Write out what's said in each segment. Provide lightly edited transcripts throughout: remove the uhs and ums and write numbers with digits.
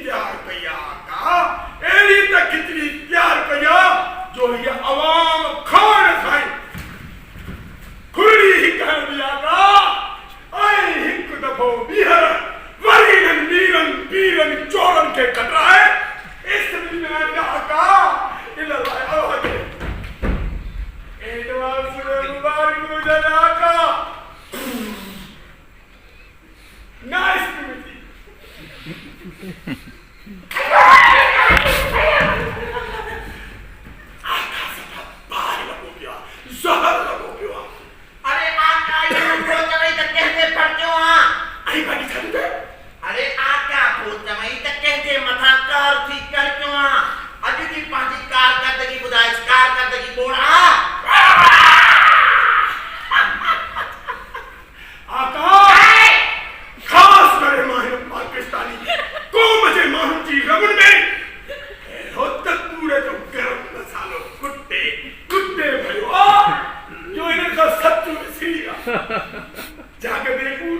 तैयार कया का एड़ी तक कितनी तैयार कया जो ये आवाम खान खाए खुली ही कह दिया का आई हिक दफो बिहर वरीन नीरन पीरन चोरन के कटराए इस में का इल्ला आवाज एडवांस मुबारक मुजला का नाइस टू मीट यू जाके बेकूर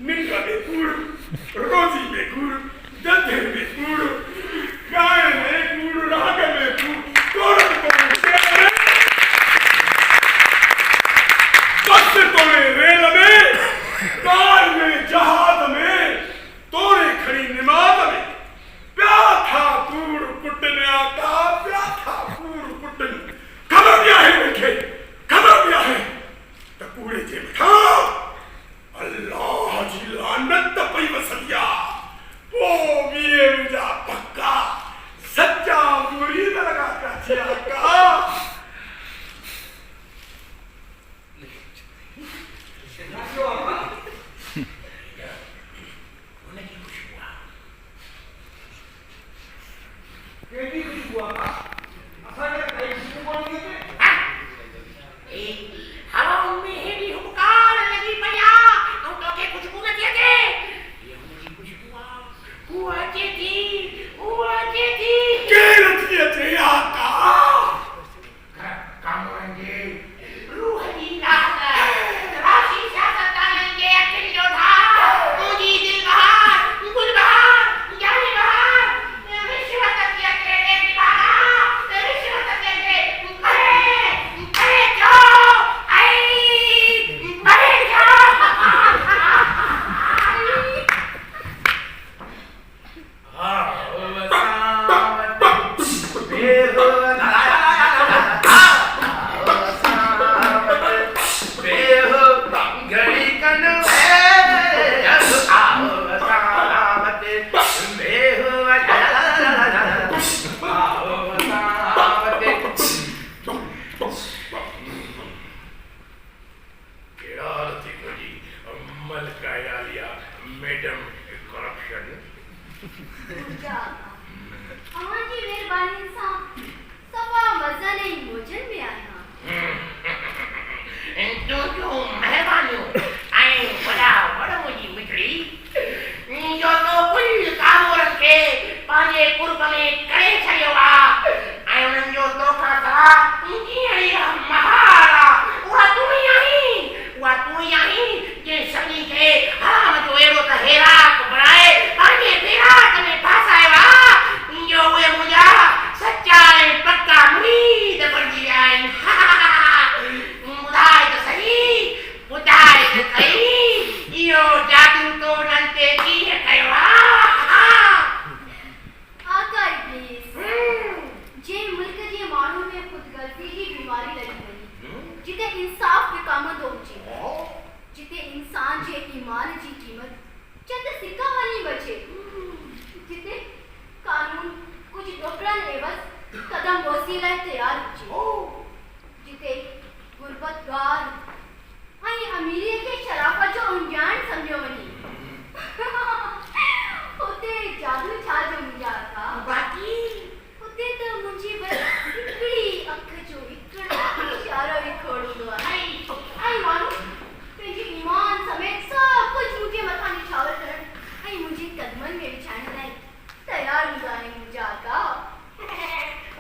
मिलका बेकूर रोजी बेकूर दधे बेकूर गाय बेकूर राग बेकूर तोड़ बस तोड़े रेल में कार में जहाज में तोड़े खड़ी निमाज में प्या था कूड़ कुटने आता प्या था कूड़ कुटने खबर क्या है देखे खबर क्या है पूरे जे बैठा अल्लाह जी लानत पई वसलिया ओ बिए मुझा पक्का सच्चा मुरीद लगा का का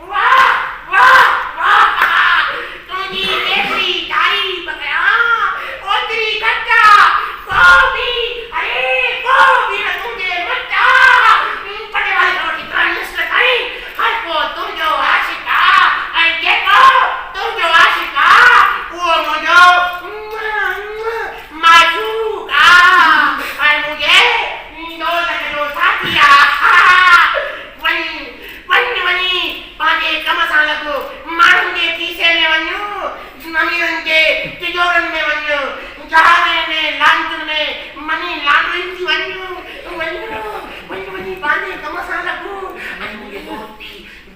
वाह वाह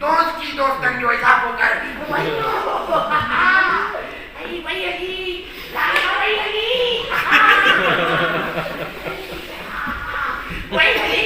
दोस्ती दोस्तन जो इजाफो कर आई भाई अली लाला भाई अली भाई अली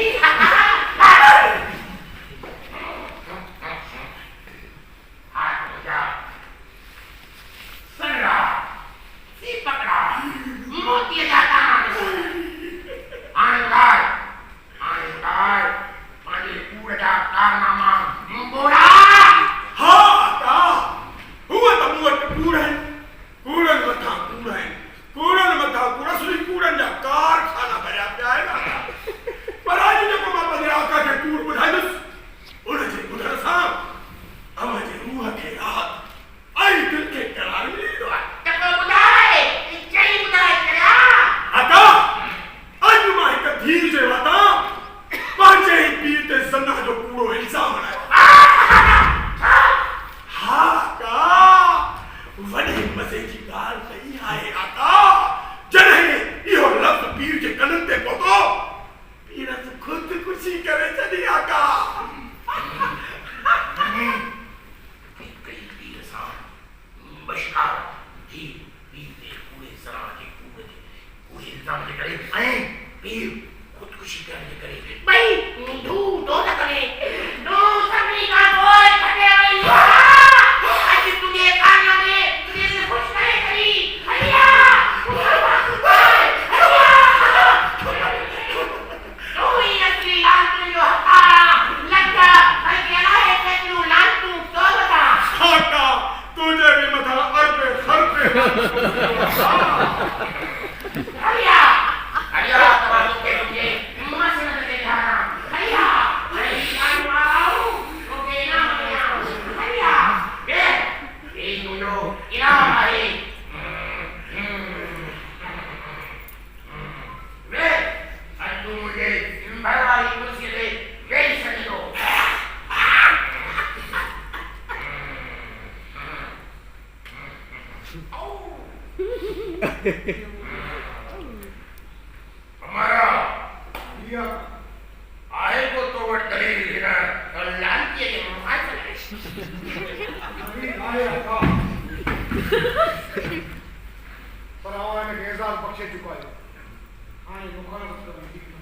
हमारा आए को तो वो दलील गिरा और लाल के मुहाल अभी आया था पर आवाज़ ने गेज़ाल बख्शे चुका है आने मुखालफत करने की